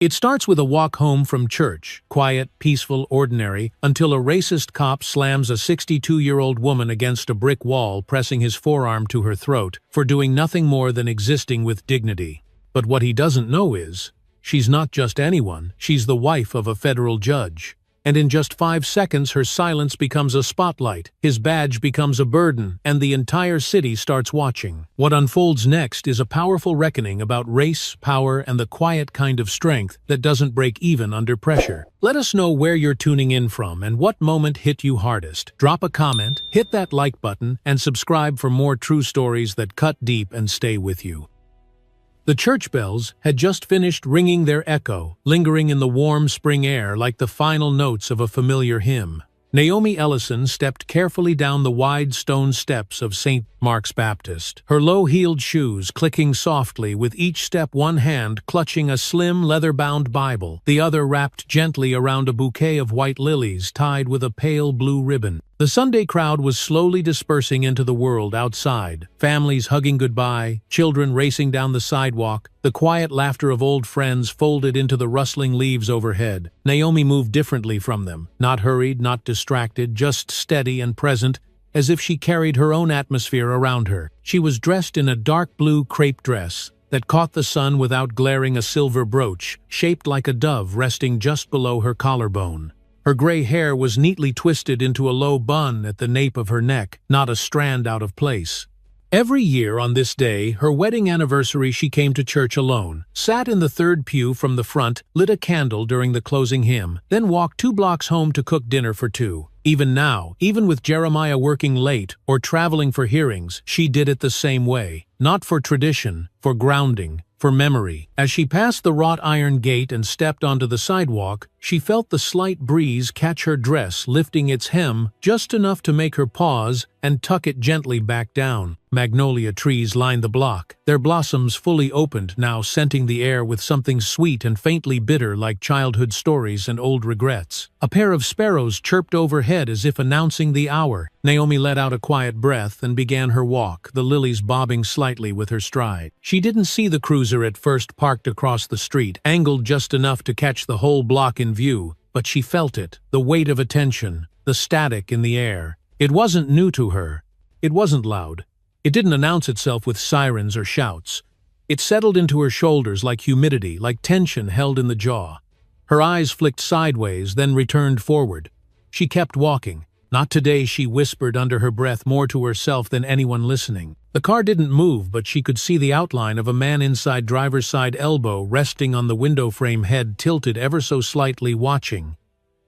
It starts with a walk home from church, quiet, peaceful, ordinary, until a racist cop slams a 62-year-old woman against a brick wall, pressing his forearm to her throat for doing nothing more than existing with dignity. But what he doesn't know is, she's not just anyone, she's the wife of a federal judge. And in just 5 seconds her silence becomes a spotlight, his badge becomes a burden, and the entire city starts watching. What unfolds next is a powerful reckoning about race, power, and the quiet kind of strength that doesn't break even under pressure. Let us know where you're tuning in from and what moment hit you hardest. Drop a comment, hit that like button, and subscribe for more true stories that cut deep and stay with you. The church bells had just finished ringing their echo, lingering in the warm spring air like the final notes of a familiar hymn. Naomi Ellison stepped carefully down the wide stone steps of St. Mark's Baptist, her low-heeled shoes clicking softly, with each step one hand clutching a slim leather-bound Bible, the other wrapped gently around a bouquet of white lilies tied with a pale blue ribbon. The Sunday crowd was slowly dispersing into the world outside, families hugging goodbye, children racing down the sidewalk, the quiet laughter of old friends folded into the rustling leaves overhead. Naomi moved differently from them, not hurried, not distracted, just steady and present, as if she carried her own atmosphere around her. She was dressed in a dark blue crepe dress that caught the sun without glaring, a silver brooch, shaped like a dove resting just below her collarbone. Her gray hair was neatly twisted into a low bun at the nape of her neck, not a strand out of place. Every year on this day, her wedding anniversary, she came to church alone, sat in the third pew from the front, lit a candle during the closing hymn, then walked 2 blocks home to cook dinner for 2. Even now, even with Jeremiah working late or traveling for hearings, she did it the same way. Not for tradition, for grounding, for memory. As she passed the wrought iron gate and stepped onto the sidewalk, she felt the slight breeze catch her dress, lifting its hem just enough to make her pause and tuck it gently back down. Magnolia trees lined the block, their blossoms fully opened now, scenting the air with something sweet and faintly bitter like childhood stories and old regrets. A pair of sparrows chirped overhead as if announcing the hour. Naomi let out a quiet breath and began her walk, the lilies bobbing slightly with her stride. She didn't see the cruiser at first, parked across the street, angled just enough to catch the whole block in view, but she felt it, the weight of attention, the static in the air. It wasn't new to her. It wasn't loud. It didn't announce itself with sirens or shouts. It settled into her shoulders like humidity, like tension held in the jaw. Her eyes flicked sideways, then returned forward. She kept walking. Not today, she whispered under her breath, more to herself than anyone listening. The car didn't move, but she could see the outline of a man inside driver's side, elbow resting on the window frame, head tilted ever so slightly, watching.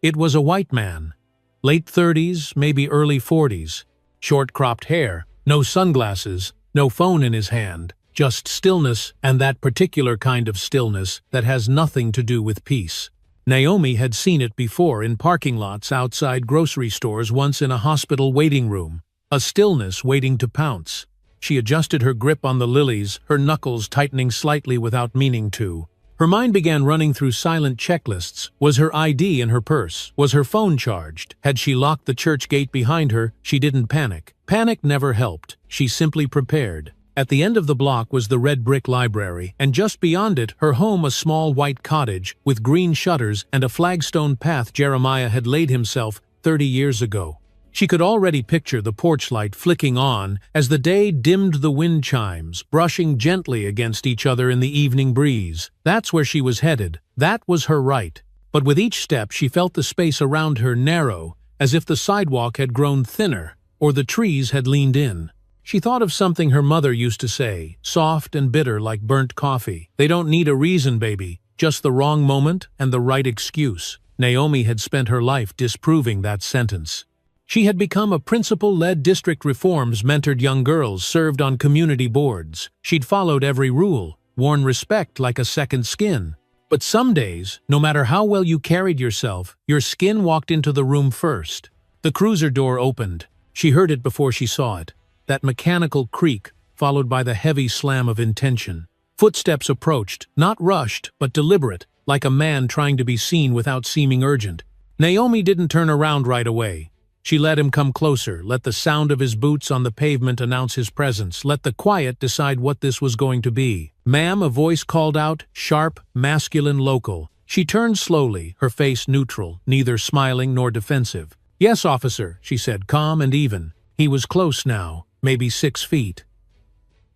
It was a white man. Late 30s, maybe early 40s. Short cropped hair, no sunglasses, no phone in his hand, just stillness, and that particular kind of stillness that has nothing to do with peace. Naomi had seen it before in parking lots outside grocery stores, once in a hospital waiting room. A stillness waiting to pounce. She adjusted her grip on the lilies, her knuckles tightening slightly without meaning to. Her mind began running through silent checklists. Was her ID in her purse? Was her phone charged? Had she locked the church gate behind her? She didn't panic. Panic never helped. She simply prepared. At the end of the block was the red brick library, and just beyond it, her home, a small white cottage with green shutters and a flagstone path Jeremiah had laid himself 30 years ago. She could already picture the porch light flicking on as the day dimmed, the wind chimes brushing gently against each other in the evening breeze. That's where she was headed. That was her right. But with each step she felt the space around her narrow, as if the sidewalk had grown thinner, or the trees had leaned in. She thought of something her mother used to say, soft and bitter like burnt coffee. They don't need a reason, baby, just the wrong moment and the right excuse. Naomi had spent her life disproving that sentence. She had become a principal, led district reforms, mentored young girls, served on community boards. She'd followed every rule, worn respect like a second skin. But some days, no matter how well you carried yourself, your skin walked into the room first. The cruiser door opened. She heard it before she saw it. That mechanical creak, followed by the heavy slam of intention. Footsteps approached, not rushed, but deliberate, like a man trying to be seen without seeming urgent. Naomi didn't turn around right away. She let him come closer, let the sound of his boots on the pavement announce his presence, let the quiet decide what this was going to be. "Ma'am," a voice called out, sharp, masculine, local. She turned slowly, her face neutral, neither smiling nor defensive. "Yes, officer," she said, calm and even. He was close now, maybe 6 feet.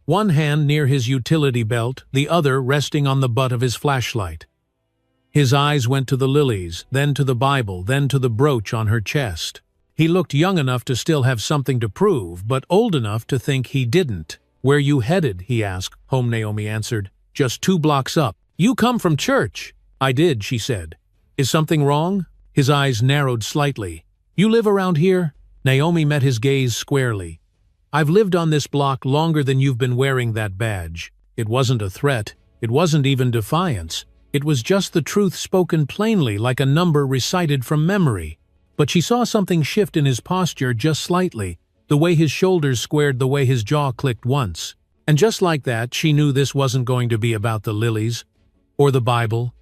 One hand near his utility belt, the other resting on the butt of his flashlight. His eyes went to the lilies, then to the Bible, then to the brooch on her chest. He looked young enough to still have something to prove, but old enough to think he didn't. "Where you headed?" he asked. "Home," Naomi answered. "Just 2 blocks up." "You come from church." "I did," she said. "Is something wrong?" His eyes narrowed slightly. "You live around here?" Naomi met his gaze squarely. "I've lived on this block longer than you've been wearing that badge." It wasn't a threat. It wasn't even defiance. It was just the truth spoken plainly, like a number recited from memory. But she saw something shift in his posture just slightly, the way his shoulders squared, the way his jaw clicked once. And just like that, she knew this wasn't going to be about the lilies, or the Bible,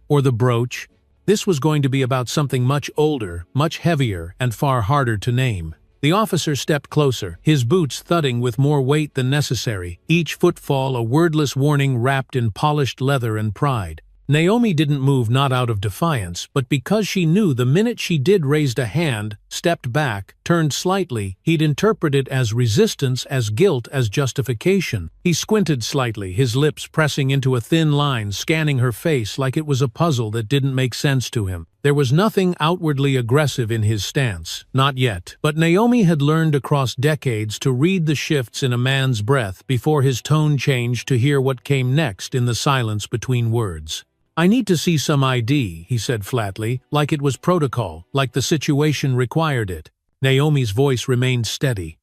or the brooch. This was going to be about something much older, much heavier, and far harder to name. The officer stepped closer, his boots thudding with more weight than necessary, each footfall a wordless warning wrapped in polished leather and pride. Naomi didn't move, not out of defiance, but because she knew the minute she did raised a hand, stepped back, turned slightly, he'd interpret it as resistance, as guilt, as justification. He squinted slightly, his lips pressing into a thin line, scanning her face like it was a puzzle that didn't make sense to him. There was nothing outwardly aggressive in his stance, not yet, but Naomi had learned across decades to read the shifts in a man's breath before his tone changed, to hear what came next in the silence between words. "I need to see some ID," he said flatly, like it was protocol, like the situation required it. Naomi's voice remained steady.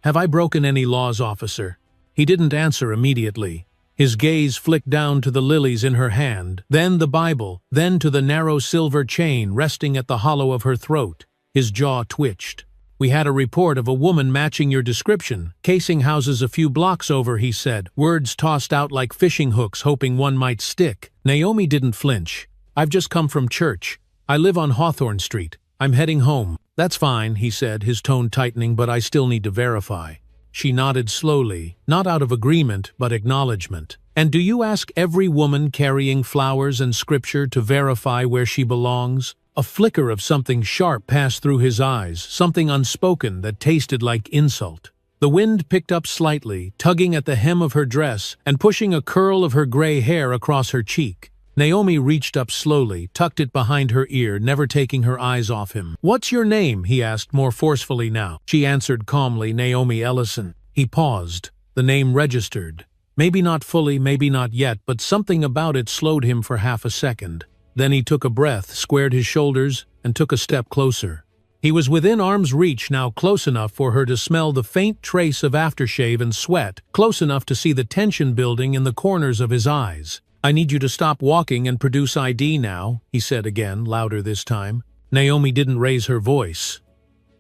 "Have I broken any laws, officer?" He didn't answer immediately. His gaze flicked down to the lilies in her hand, then the Bible, then to the narrow silver chain resting at the hollow of her throat. His jaw twitched. "We had a report of a woman matching your description, casing houses a few blocks over," he said, words tossed out like fishing hooks, hoping one might stick. Naomi didn't flinch. "I've just come from church. I live on Hawthorne Street. I'm heading home." "That's fine," he said, his tone tightening, "but I still need to verify." She nodded slowly, not out of agreement, but acknowledgement. "And do you ask every woman carrying flowers and scripture to verify where she belongs?" A flicker of something sharp passed through his eyes, something unspoken that tasted like insult. The wind picked up slightly, tugging at the hem of her dress and pushing a curl of her gray hair across her cheek. Naomi reached up slowly, tucked it behind her ear, never taking her eyes off him. "What's your name?" he asked more forcefully now. She answered calmly, "Naomi Ellison." He paused. The name registered. Maybe not fully, maybe not yet, but something about it slowed him for half a second. Then he took a breath, squared his shoulders, and took a step closer. He was within arm's reach now, close enough for her to smell the faint trace of aftershave and sweat, close enough to see the tension building in the corners of his eyes. "I need you to stop walking and produce ID now," he said again, louder this time. Naomi didn't raise her voice.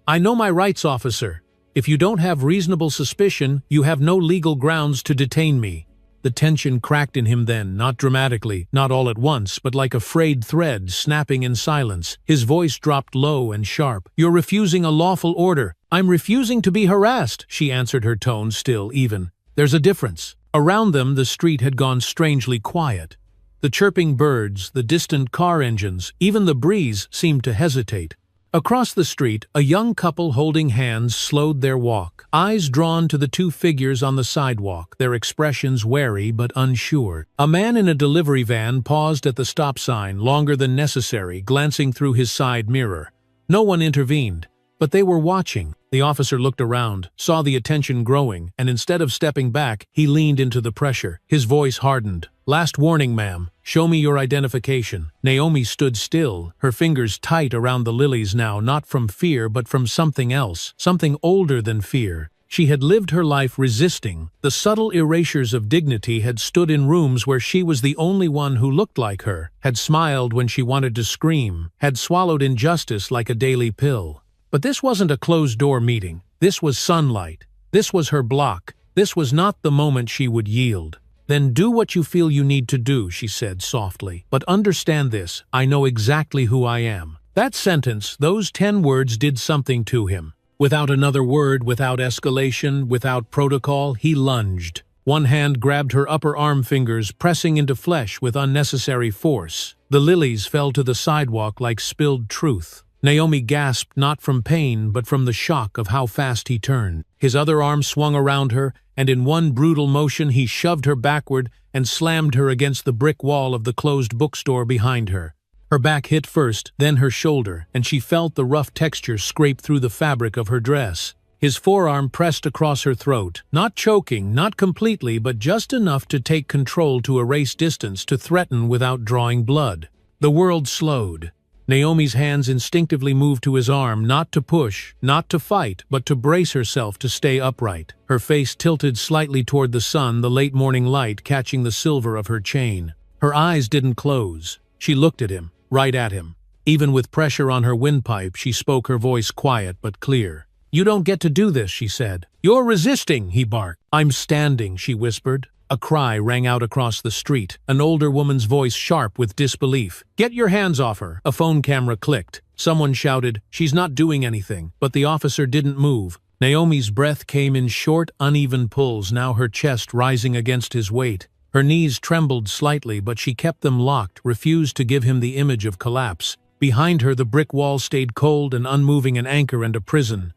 "I know my rights, officer. If you don't have reasonable suspicion, you have no legal grounds to detain me." The tension cracked in him then, not dramatically, not all at once, but like a frayed thread snapping in silence. His voice dropped low and sharp. "You're refusing a lawful order." "I'm refusing to be harassed," she answered, her tone still even. "There's a difference." Around them, the street had gone strangely quiet. The chirping birds, the distant car engines, even the breeze seemed to hesitate. Across the street, a young couple holding hands slowed their walk, eyes drawn to the 2 figures on the sidewalk, their expressions wary but unsure. A man in a delivery van paused at the stop sign longer than necessary, glancing through his side mirror. No one intervened, but they were watching. The officer looked around, saw the attention growing, and instead of stepping back, he leaned into the pressure. His voice hardened. "Last warning, ma'am. Show me your identification." Naomi stood still, her fingers tight around the lilies now, not from fear but from something else, something older than fear. She had lived her life resisting. The subtle erasures of dignity had stood in rooms where she was the only one who looked like her, had smiled when she wanted to scream, had swallowed injustice like a daily pill. But this wasn't a closed-door meeting. This was sunlight. This was her block. This was not the moment she would yield. "Then do what you feel you need to do," she said softly. "But understand this, I know exactly who I am." That sentence, those 10 words did something to him. Without another word, without escalation, without protocol, he lunged. One hand grabbed her upper arm fingers, pressing into flesh with unnecessary force. The lilies fell to the sidewalk like spilled truth. Naomi gasped not from pain but from the shock of how fast he turned. His other arm swung around her, and in one brutal motion he shoved her backward and slammed her against the brick wall of the closed bookstore behind her. Her back hit first, then her shoulder, and she felt the rough texture scrape through the fabric of her dress. His forearm pressed across her throat, not choking, not completely, but just enough to take control, to erase distance, to threaten without drawing blood. The world slowed. Naomi's hands instinctively moved to his arm, not to push, not to fight, but to brace herself to stay upright. Her face tilted slightly toward the sun, the late morning light catching the silver of her chain. Her eyes didn't close. She looked at him, right at him. Even with pressure on her windpipe, she spoke, her voice quiet but clear. "You don't get to do this," she said. "You're resisting," he barked. "I'm standing," she whispered. A cry rang out across the street, an older woman's voice sharp with disbelief. "Get your hands off her!" A phone camera clicked. Someone shouted, "She's not doing anything," but the officer didn't move. Naomi's breath came in short, uneven pulls, now her chest rising against his weight. Her knees trembled slightly, but she kept them locked, refused to give him the image of collapse. Behind her, the brick wall stayed cold and unmoving, an anchor and a prison.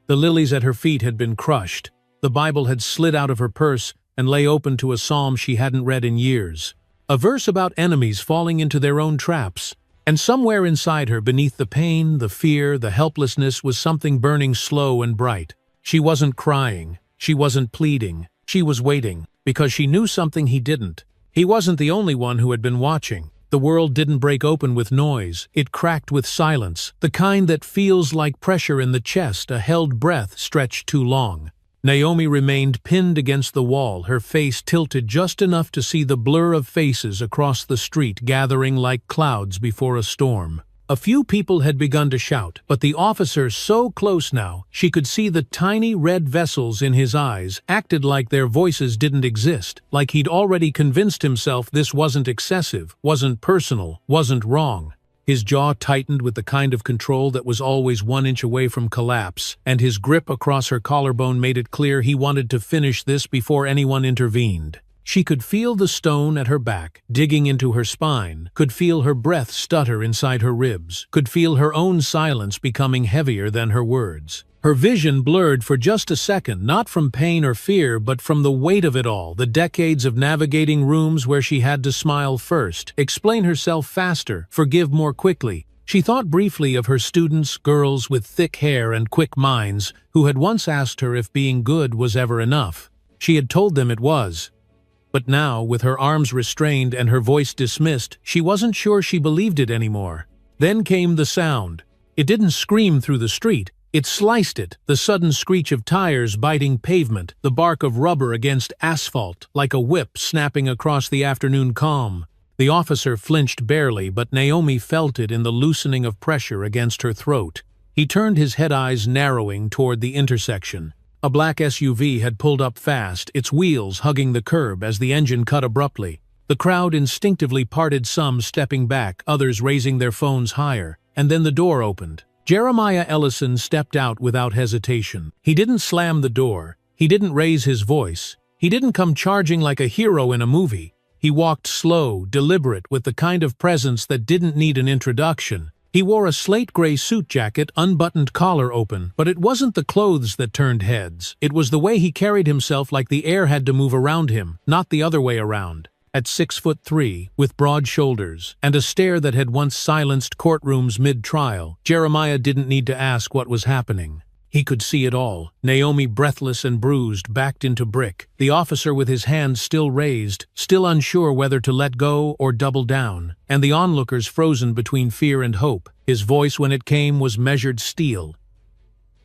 The lilies at her feet had been crushed. The Bible had slid out of her purse and lay open to a psalm she hadn't read in years. A verse about enemies falling into their own traps. And somewhere inside her, beneath the pain, the fear, the helplessness, was something burning slow and bright. She wasn't crying. She wasn't pleading. She was waiting, because she knew something he didn't. He wasn't the only one who had been watching. The world didn't break open with noise. It cracked with silence, the kind that feels like pressure in the chest, a held breath stretched too long. Naomi remained pinned against the wall, her face tilted just enough to see the blur of faces across the street gathering like clouds before a storm. A few people had begun to shout, but the officer, so close now, she could see the tiny red vessels in his eyes, acted like their voices didn't exist, like he'd already convinced himself this wasn't excessive, wasn't personal, wasn't wrong. His jaw tightened with the kind of control that was always 1 inch away from collapse, and his grip across her collarbone made it clear he wanted to finish this before anyone intervened. She could feel the stone at her back, digging into her spine, could feel her breath stutter inside her ribs, could feel her own silence becoming heavier than her words. Her vision blurred for just a second, not from pain or fear, but from the weight of it all, the decades of navigating rooms where she had to smile first, explain herself faster, forgive more quickly. She thought briefly of her students, girls with thick hair and quick minds, who had once asked her if being good was ever enough. She had told them it was. But now, with her arms restrained and her voice dismissed, she wasn't sure she believed it anymore. Then came the sound. It didn't scream through the street. It sliced it, the sudden screech of tires biting pavement, the bark of rubber against asphalt, like a whip snapping across the afternoon calm. The officer flinched barely, but Naomi felt it in the loosening of pressure against her throat. He turned, his head eyes narrowing toward the intersection. A black SUV had pulled up fast, its wheels hugging the curb as the engine cut abruptly. The crowd instinctively parted, some stepping back, others raising their phones higher, and then the door opened. Jeremiah Ellison stepped out without hesitation. He didn't slam the door. He didn't raise his voice. He didn't come charging like a hero in a movie. He walked slow, deliberate, with the kind of presence that didn't need an introduction. He wore a slate-gray suit jacket, unbuttoned collar open, but it wasn't the clothes that turned heads. It was the way he carried himself, like the air had to move around him, not the other way around. At 6'3", with broad shoulders, and a stare that had once silenced courtrooms mid-trial, Jeremiah didn't need to ask what was happening. He could see it all. Naomi, breathless and bruised, backed into brick. The officer with his hands still raised, still unsure whether to let go or double down. And the onlookers frozen between fear and hope. His voice, when it came, was measured steel.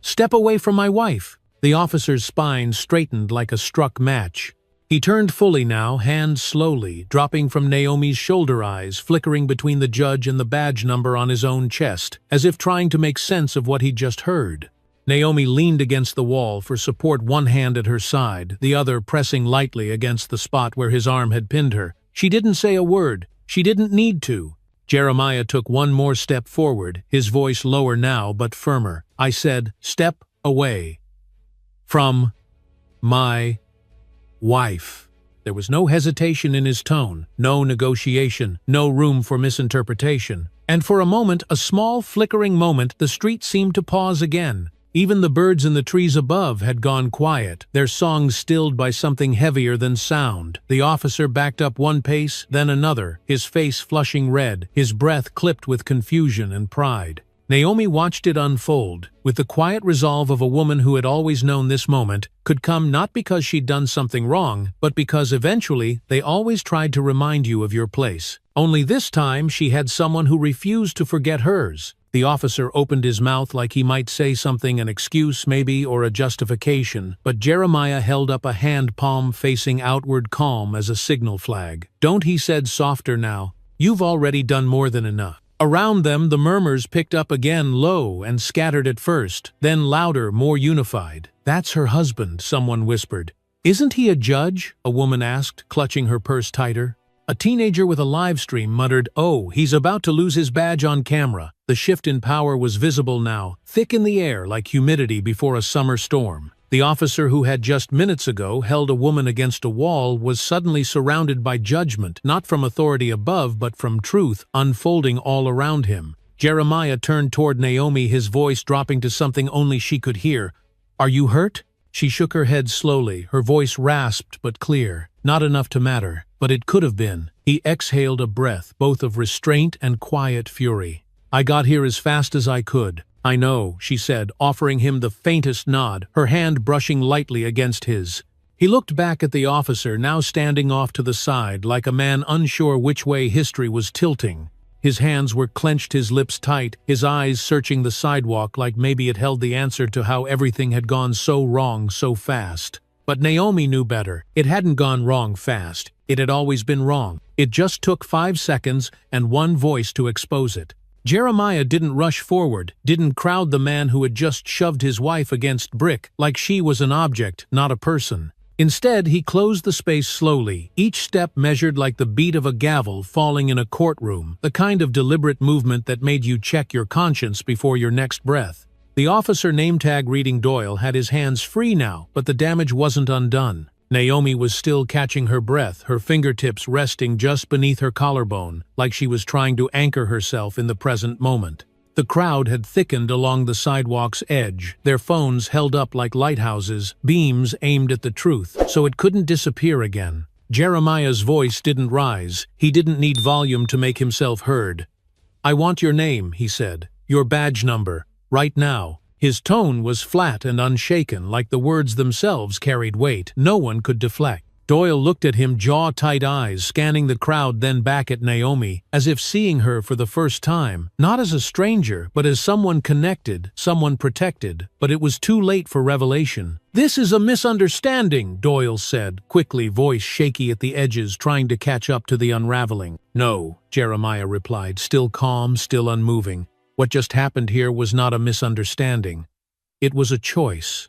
"Step away from my wife." The officer's spine straightened like a struck match. He turned fully now, hands slowly, dropping from Naomi's shoulder, eyes flickering between the judge and the badge number on his own chest, as if trying to make sense of what he'd just heard. Naomi leaned against the wall for support, one hand at her side, the other pressing lightly against the spot where his arm had pinned her. She didn't say a word. She didn't need to. Jeremiah took one more step forward, his voice lower now but firmer. "I said, step away. From my Wife. There was no hesitation in his tone, no negotiation, no room for misinterpretation. And for a moment, a small, flickering moment, the street seemed to pause again. Even the birds in the trees above had gone quiet, their songs stilled by something heavier than sound. The officer backed up one pace, then another, his face flushing red, his breath clipped with confusion and pride. Naomi watched it unfold, with the quiet resolve of a woman who had always known this moment could come not because she'd done something wrong, but because eventually they always tried to remind you of your place. Only this time she had someone who refused to forget hers. The officer opened his mouth like he might say something, an excuse maybe, or a justification, but Jeremiah held up a hand palm facing outward, calm as a signal flag. "Don't," he said softer now. "You've already done more than enough." Around them the murmurs picked up again, low and scattered at first, then louder, more unified. "That's her husband," someone whispered. "Isn't he a judge?" a woman asked, clutching her purse tighter. A teenager with a live stream muttered, "Oh, he's about to lose his badge on camera." The shift in power was visible now, thick in the air like humidity before a summer storm. The officer who had just minutes ago held a woman against a wall was suddenly surrounded by judgment, not from authority above but from truth unfolding all around him. Jeremiah turned toward Naomi, his voice dropping to something only she could hear. "Are you hurt?" She shook her head slowly, her voice rasped but clear. Not enough to matter, but it could have been. He exhaled a breath, both of restraint and quiet fury. "I got here as fast as I could." "I know," she said, offering him the faintest nod, her hand brushing lightly against his. He looked back at the officer, now standing off to the side, like a man unsure which way history was tilting. His hands were clenched, his lips tight, his eyes searching the sidewalk like maybe it held the answer to how everything had gone so wrong so fast. But Naomi knew better. It hadn't gone wrong fast. It had always been wrong. It just took 5 seconds and one voice to expose it. Jeremiah didn't rush forward, didn't crowd the man who had just shoved his wife against brick, like she was an object, not a person. Instead, he closed the space slowly, each step measured like the beat of a gavel falling in a courtroom, the kind of deliberate movement that made you check your conscience before your next breath. The officer, name tag reading Doyle, had his hands free now, but the damage wasn't undone. Naomi was still catching her breath, her fingertips resting just beneath her collarbone, like she was trying to anchor herself in the present moment. The crowd had thickened along the sidewalk's edge, their phones held up like lighthouses, beams aimed at the truth, so it couldn't disappear again. Jeremiah's voice didn't rise. He didn't need volume to make himself heard. "I want your name," he said. "Your badge number. Right now." His tone was flat and unshaken, like the words themselves carried weight. No one could deflect. Doyle looked at him, jaw-tight eyes, scanning the crowd, then back at Naomi, as if seeing her for the first time, not as a stranger, but as someone connected, someone protected. But it was too late for revelation. "This is a misunderstanding," Doyle said, quickly, voice shaky at the edges, trying to catch up to the unraveling. "No," Jeremiah replied, still calm, still unmoving. "What just happened here was not a misunderstanding. It was a choice.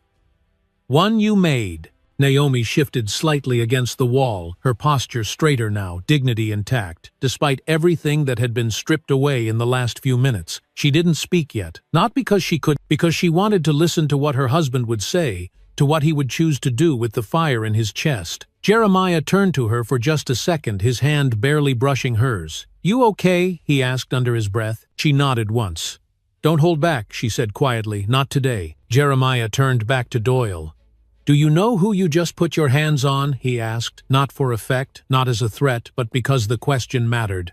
One you made." Naomi shifted slightly against the wall, her posture straighter now, dignity intact. Despite everything that had been stripped away in the last few minutes, she didn't speak yet. Not because she could, because she wanted to listen to what her husband would say, to what he would choose to do with the fire in his chest. Jeremiah turned to her for just a second, his hand barely brushing hers. "You okay?" he asked under his breath. She nodded once. "Don't hold back," she said quietly. "Not today." Jeremiah turned back to Doyle. "Do you know who you just put your hands on?" he asked, not for effect, not as a threat, but because the question mattered.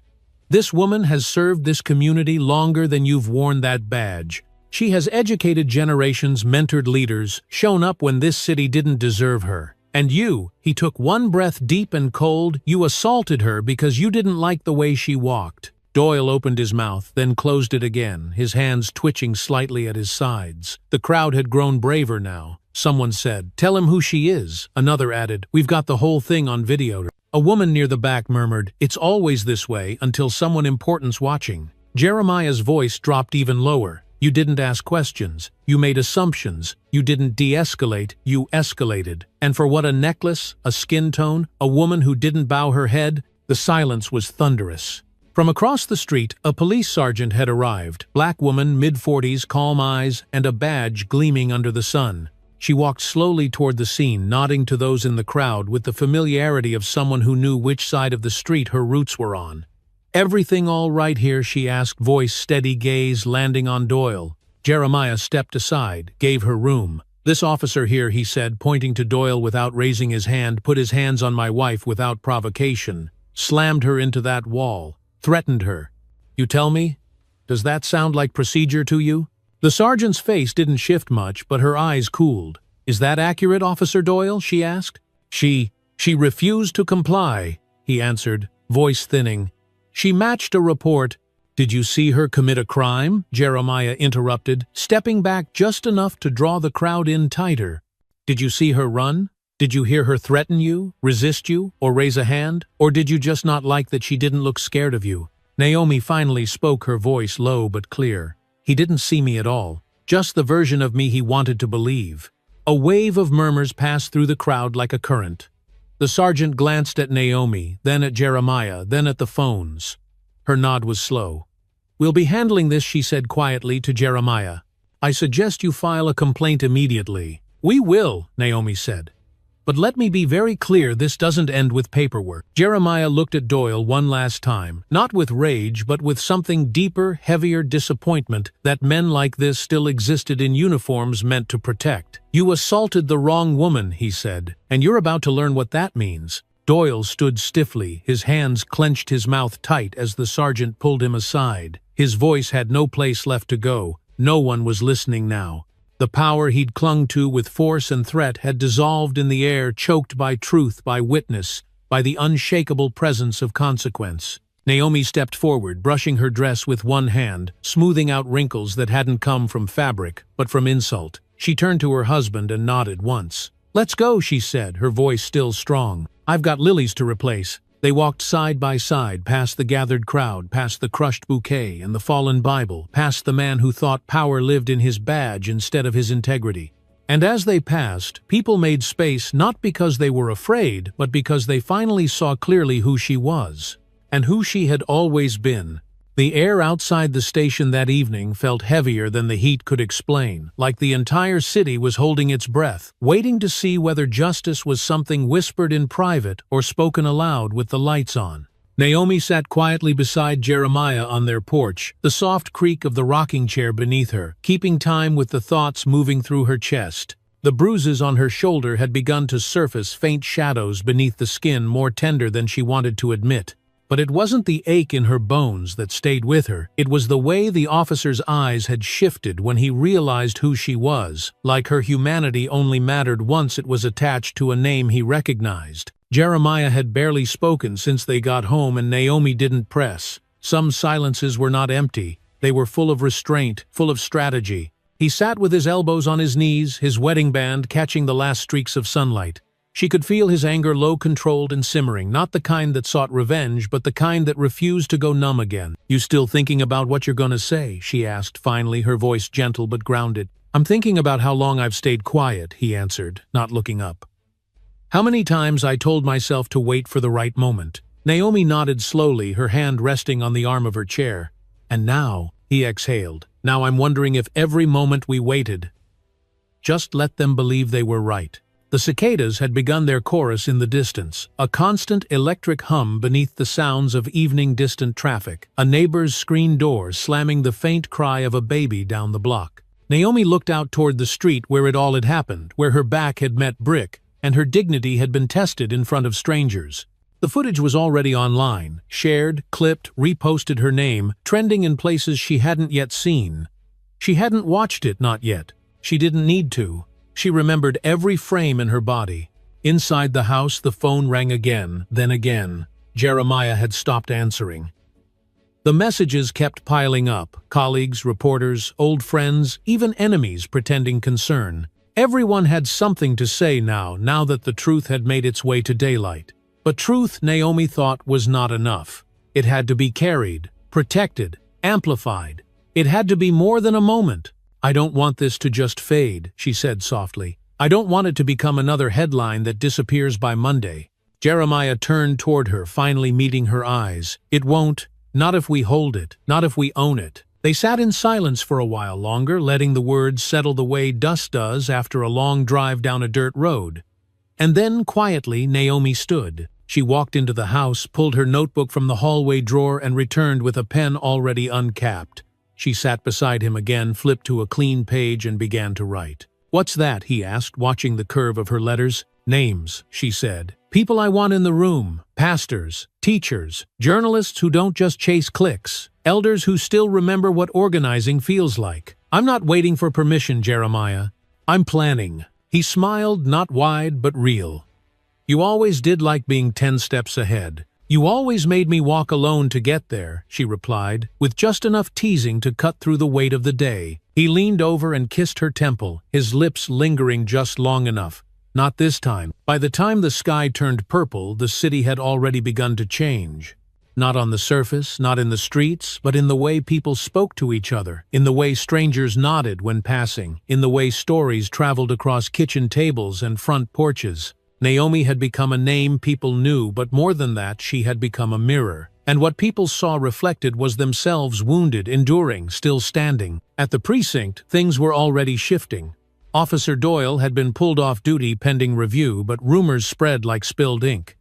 "This woman has served this community longer than you've worn that badge. She has educated generations, mentored leaders, shown up when this city didn't deserve her. And you," he took one breath deep and cold, "you assaulted her because you didn't like the way she walked." Doyle opened his mouth, then closed it again, his hands twitching slightly at his sides. The crowd had grown braver now. Someone said, "Tell him who she is." Another added, "We've got the whole thing on video." A woman near the back murmured, "It's always this way until someone important's watching." Jeremiah's voice dropped even lower. "You didn't ask questions. You made assumptions. You didn't de-escalate. You escalated. And for what, a necklace, a skin tone, a woman who didn't bow her head?" The silence was thunderous. From across the street, a police sergeant had arrived. Black woman, mid-40s, calm eyes, and a badge gleaming under the sun. She walked slowly toward the scene, nodding to those in the crowd with the familiarity of someone who knew which side of the street her roots were on. "Everything all right here?" she asked, voice steady, gaze landing on Doyle. Jeremiah stepped aside, gave her room. "This officer here," he said, pointing to Doyle without raising his hand, "put his hands on my wife without provocation, slammed her into that wall, threatened her. You tell me? Does that sound like procedure to you?" The sergeant's face didn't shift much, but her eyes cooled. "Is that accurate, Officer Doyle?" she asked. She refused to comply," he answered, voice thinning. "She matched a report." "Did you see her commit a crime?" Jeremiah interrupted, stepping back just enough to draw the crowd in tighter. "Did you see her run? Did you hear her threaten you, resist you, or raise a hand? Or did you just not like that she didn't look scared of you?" Naomi finally spoke, her voice low but clear. "He didn't see me at all. Just the version of me he wanted to believe." A wave of murmurs passed through the crowd like a current. The sergeant glanced at Naomi, then at Jeremiah, then at the phones. Her nod was slow. "We'll be handling this," she said quietly to Jeremiah. "I suggest you file a complaint immediately." "We will," Naomi said. "But let me be very clear, this doesn't end with paperwork." Jeremiah looked at Doyle one last time, not with rage but with something deeper, heavier disappointment that men like this still existed in uniforms meant to protect. "You assaulted the wrong woman," he said, "and you're about to learn what that means." Doyle stood stiffly, his hands clenched, his mouth tight as the sergeant pulled him aside. His voice had no place left to go. No one was listening now. The power he'd clung to with force and threat had dissolved in the air, choked by truth, by witness, by the unshakable presence of consequence. Naomi stepped forward, brushing her dress with one hand, smoothing out wrinkles that hadn't come from fabric, but from insult. She turned to her husband and nodded once. "Let's go," she said, her voice still strong. "I've got lilies to replace." They walked side by side, past the gathered crowd, past the crushed bouquet and the fallen Bible, past the man who thought power lived in his badge instead of his integrity. And as they passed, people made space not because they were afraid, but because they finally saw clearly who she was, and who she had always been. The air outside the station that evening felt heavier than the heat could explain, like the entire city was holding its breath, waiting to see whether justice was something whispered in private or spoken aloud with the lights on. Naomi sat quietly beside Jeremiah on their porch, the soft creak of the rocking chair beneath her, keeping time with the thoughts moving through her chest. The bruises on her shoulder had begun to surface, faint shadows beneath the skin more tender than she wanted to admit. But it wasn't the ache in her bones that stayed with her. It was the way the officer's eyes had shifted when he realized who she was, like her humanity only mattered once it was attached to a name he recognized. Jeremiah had barely spoken since they got home, and Naomi didn't press. Some silences were not empty. They were full of restraint, full of strategy. He sat with his elbows on his knees, his wedding band catching the last streaks of sunlight. She could feel his anger low, controlled and simmering, not the kind that sought revenge, but the kind that refused to go numb again. "You still thinking about what you're gonna say?" she asked finally, her voice gentle but grounded. "I'm thinking about how long I've stayed quiet," he answered, not looking up. "How many times I told myself to wait for the right moment." Naomi nodded slowly, her hand resting on the arm of her chair. "And now," he exhaled, "now I'm wondering if every moment we waited just let them believe they were right." The cicadas had begun their chorus in the distance, a constant electric hum beneath the sounds of evening distant traffic, a neighbor's screen door slamming, the faint cry of a baby down the block. Naomi looked out toward the street where it all had happened, where her back had met brick, and her dignity had been tested in front of strangers. The footage was already online, shared, clipped, reposted, her name, trending in places she hadn't yet seen. She hadn't watched it, not yet. She didn't need to. She remembered every frame in her body. Inside the house, the phone rang again, then again. Jeremiah had stopped answering. The messages kept piling up, colleagues, reporters, old friends, even enemies pretending concern. Everyone had something to say now that the truth had made its way to daylight. But truth, Naomi thought, was not enough. It had to be carried, protected, amplified. It had to be more than a moment. "I don't want this to just fade," she said softly. "I don't want it to become another headline that disappears by Monday." Jeremiah turned toward her, finally meeting her eyes. "It won't. Not if we hold it. Not if we own it." They sat in silence for a while longer, letting the words settle the way dust does after a long drive down a dirt road. And then, quietly, Naomi stood. She walked into the house, pulled her notebook from the hallway drawer, and returned with a pen already uncapped. She sat beside him again, flipped to a clean page, and began to write. "What's that?" he asked, watching the curve of her letters. "Names," she said. "People I want in the room. Pastors, teachers, journalists who don't just chase clicks. Elders who still remember what organizing feels like. I'm not waiting for permission, Jeremiah. I'm planning." He smiled, not wide but real. "You always did like being 10 steps ahead. You always made me walk alone to get there," she replied, with just enough teasing to cut through the weight of the day. He leaned over and kissed her temple, his lips lingering just long enough. Not this time. By the time the sky turned purple, the city had already begun to change. Not on the surface, not in the streets, but in the way people spoke to each other, in the way strangers nodded when passing, in the way stories traveled across kitchen tables and front porches. Naomi had become a name people knew, but more than that, she had become a mirror. And what people saw reflected was themselves, wounded, enduring, still standing. At the precinct, things were already shifting. Officer Doyle had been pulled off duty pending review, but rumors spread like spilled ink.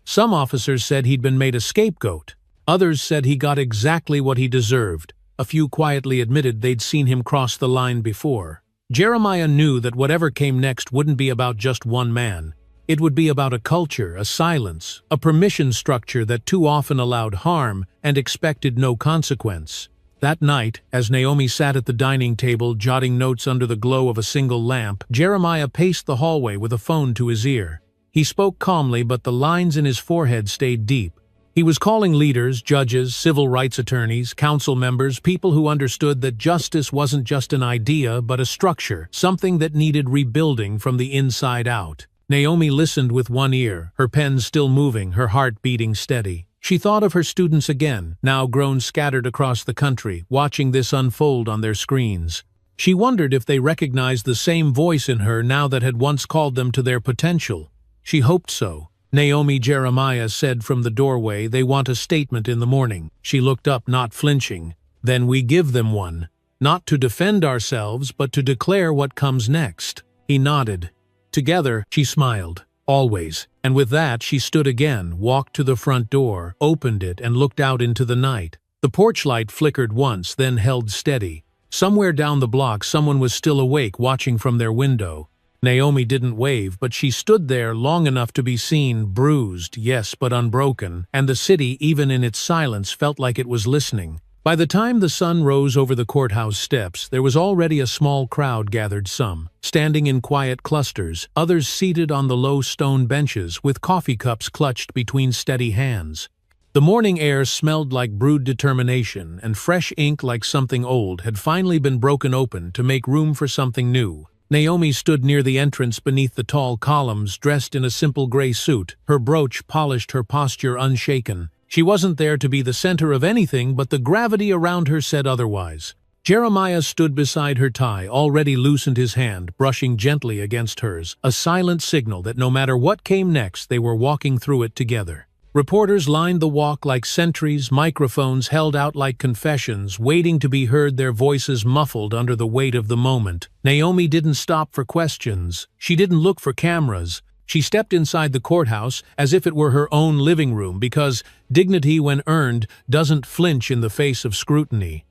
Some officers said he'd been made a scapegoat. Others said he got exactly what he deserved. A few quietly admitted they'd seen him cross the line before. Jeremiah knew that whatever came next wouldn't be about just one man. It would be about a culture, a silence, a permission structure that too often allowed harm and expected no consequence. That night, as Naomi sat at the dining table jotting notes under the glow of a single lamp, Jeremiah paced the hallway with a phone to his ear. He spoke calmly, but the lines in his forehead stayed deep. He was calling leaders, judges, civil rights attorneys, council members, people who understood that justice wasn't just an idea but a structure, something that needed rebuilding from the inside out. Naomi listened with one ear, her pen still moving, her heart beating steady. She thought of her students again, now grown scattered across the country, watching this unfold on their screens. She wondered if they recognized the same voice in her now that had once called them to their potential. She hoped so. Naomi, Jeremiah said from the doorway, "They want a statement in the morning." She looked up, not flinching. "Then we give them one. Not to defend ourselves, but to declare what comes next." He nodded. Together, she smiled. Always. And with that, she stood again, walked to the front door, opened it, and looked out into the night. The porch light flickered once, then held steady. Somewhere down the block, someone was still awake, watching from their window. Naomi didn't wave, but she stood there long enough to be seen, bruised, yes, but unbroken, and the city, even in its silence, felt like it was listening. By the time the sun rose over the courthouse steps, there was already a small crowd gathered, some standing in quiet clusters, others seated on the low stone benches with coffee cups clutched between steady hands. The morning air smelled like brewed determination, and fresh ink like something old had finally been broken open to make room for something new. Naomi stood near the entrance beneath the tall columns, dressed in a simple gray suit, her brooch polished, her posture unshaken. She wasn't there to be the center of anything, but the gravity around her said otherwise. Jeremiah stood beside her tie, already loosened his hand, brushing gently against hers, a silent signal that no matter what came next, they were walking through it together. Reporters lined the walk like sentries, microphones held out like confessions, waiting to be heard, their voices muffled under the weight of the moment. Naomi didn't stop for questions. She didn't look for cameras. She stepped inside the courthouse as if it were her own living room, because dignity, when earned, doesn't flinch in the face of scrutiny.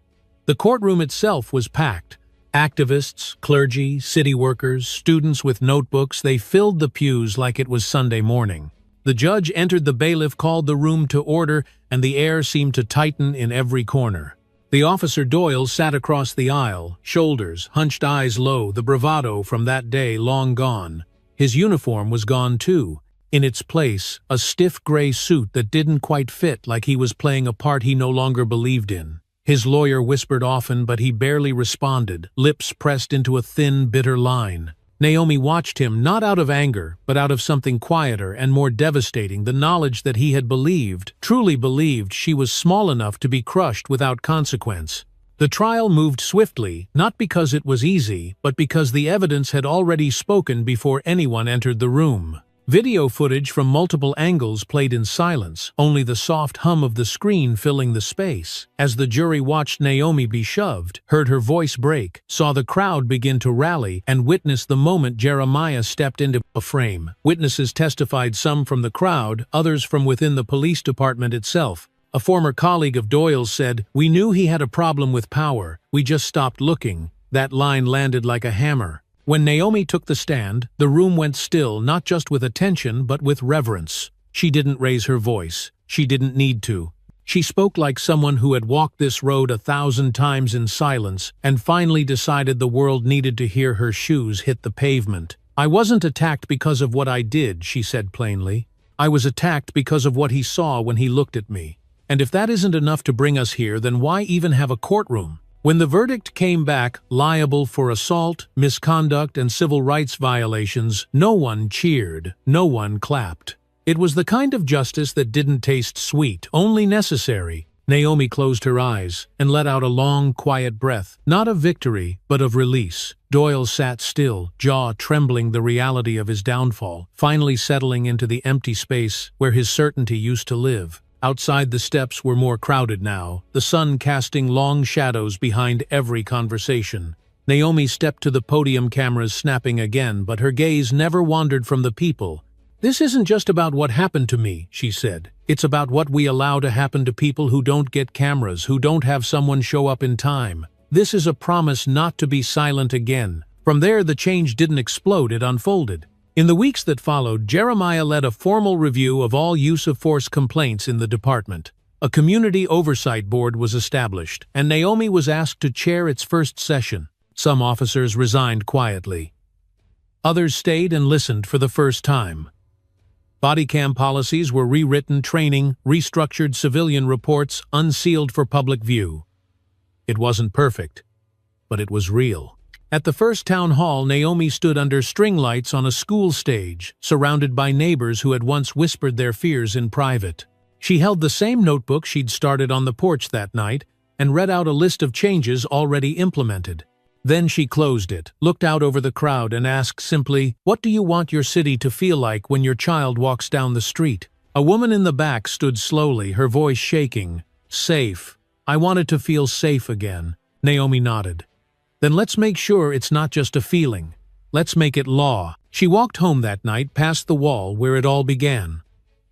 The courtroom itself was packed. Activists, clergy, city workers, students with notebooks, they filled the pews like it was Sunday morning. The judge entered, the bailiff called the room to order, and the air seemed to tighten in every corner. The officer Doyle sat across the aisle, shoulders, hunched eyes low, the bravado from that day long gone. His uniform was gone too. In its place, a stiff gray suit that didn't quite fit, like he was playing a part he no longer believed in. His lawyer whispered often, but he barely responded, lips pressed into a thin, bitter line. Naomi watched him, not out of anger, but out of something quieter and more devastating, the knowledge that he had believed, truly believed, she was small enough to be crushed without consequence. The trial moved swiftly, not because it was easy, but because the evidence had already spoken before anyone entered the room. Video footage from multiple angles played in silence, only the soft hum of the screen filling the space. As the jury watched Naomi be shoved, heard her voice break, saw the crowd begin to rally, and witnessed the moment Jeremiah stepped into a frame. Witnesses testified, some from the crowd, others from within the police department itself. A former colleague of Doyle's said, "We knew he had a problem with power. We just stopped looking." That line landed like a hammer. When Naomi took the stand, the room went still, not just with attention, but with reverence. She didn't raise her voice. She didn't need to. She spoke like someone who had walked this road 1,000 times in silence and finally decided the world needed to hear her shoes hit the pavement. "I wasn't attacked because of what I did," she said plainly. "I was attacked because of what he saw when he looked at me. And if that isn't enough to bring us here, then why even have a courtroom?" When the verdict came back, liable for assault, misconduct, and civil rights violations, no one cheered, no one clapped. It was the kind of justice that didn't taste sweet, only necessary. Naomi closed her eyes and let out a long, quiet breath, not of victory, but of release. Doyle sat still, jaw trembling, the reality of his downfall, finally settling into the empty space where his certainty used to live. Outside, the steps were more crowded now, the sun casting long shadows behind every conversation. Naomi stepped to the podium, cameras snapping again, but her gaze never wandered from the people. "This isn't just about what happened to me," she said. "It's about what we allow to happen to people who don't get cameras, who don't have someone show up in time. This is a promise not to be silent again." From there, the change didn't explode, it unfolded. In the weeks that followed, Jeremiah led a formal review of all use-of-force complaints in the department. A community oversight board was established, and Naomi was asked to chair its first session. Some officers resigned quietly. Others stayed and listened for the first time. Body cam policies were rewritten, training, restructured, civilian reports unsealed for public view. It wasn't perfect, but it was real. At the first town hall, Naomi stood under string lights on a school stage, surrounded by neighbors who had once whispered their fears in private. She held the same notebook she'd started on the porch that night and read out a list of changes already implemented. Then she closed it, looked out over the crowd, and asked simply, "What do you want your city to feel like when your child walks down the street?" A woman in the back stood slowly, her voice shaking. "Safe. I want it to feel safe again." Naomi nodded. "Then let's make sure it's not just a feeling. Let's make it law." She walked home that night, past the wall where it all began.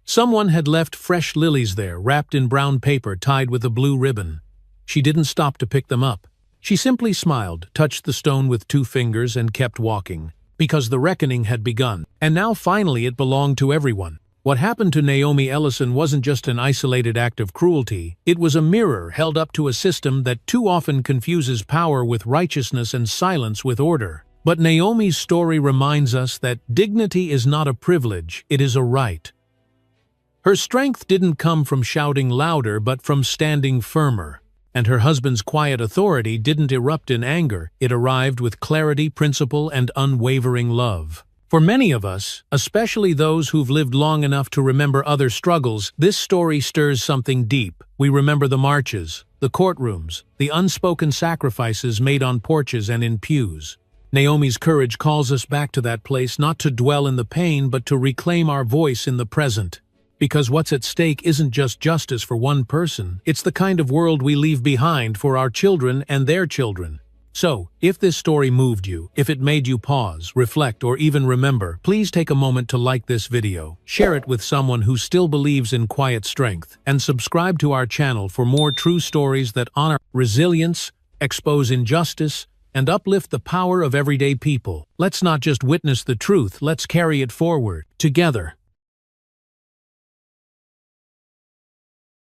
Someone had left fresh lilies there, wrapped in brown paper tied with a blue ribbon. She didn't stop to pick them up. She simply smiled, touched the stone with 2 fingers, and kept walking. Because the reckoning had begun. And now finally it belonged to everyone. What happened to Naomi Ellison wasn't just an isolated act of cruelty. It was a mirror held up to a system that too often confuses power with righteousness and silence with order. But Naomi's story reminds us that dignity is not a privilege, it is a right. Her strength didn't come from shouting louder, but from standing firmer. And her husband's quiet authority didn't erupt in anger, it arrived with clarity, principle, and unwavering love. For many of us, especially those who've lived long enough to remember other struggles, this story stirs something deep. We remember the marches, the courtrooms, the unspoken sacrifices made on porches and in pews. Naomi's courage calls us back to that place, not to dwell in the pain, but to reclaim our voice in the present. Because what's at stake isn't just justice for one person, it's the kind of world we leave behind for our children and their children. So, if this story moved you, if it made you pause, reflect, or even remember, please take a moment to like this video, share it with someone who still believes in quiet strength, and subscribe to our channel for more true stories that honor resilience, expose injustice, and uplift the power of everyday people. Let's not just witness the truth, let's carry it forward, together.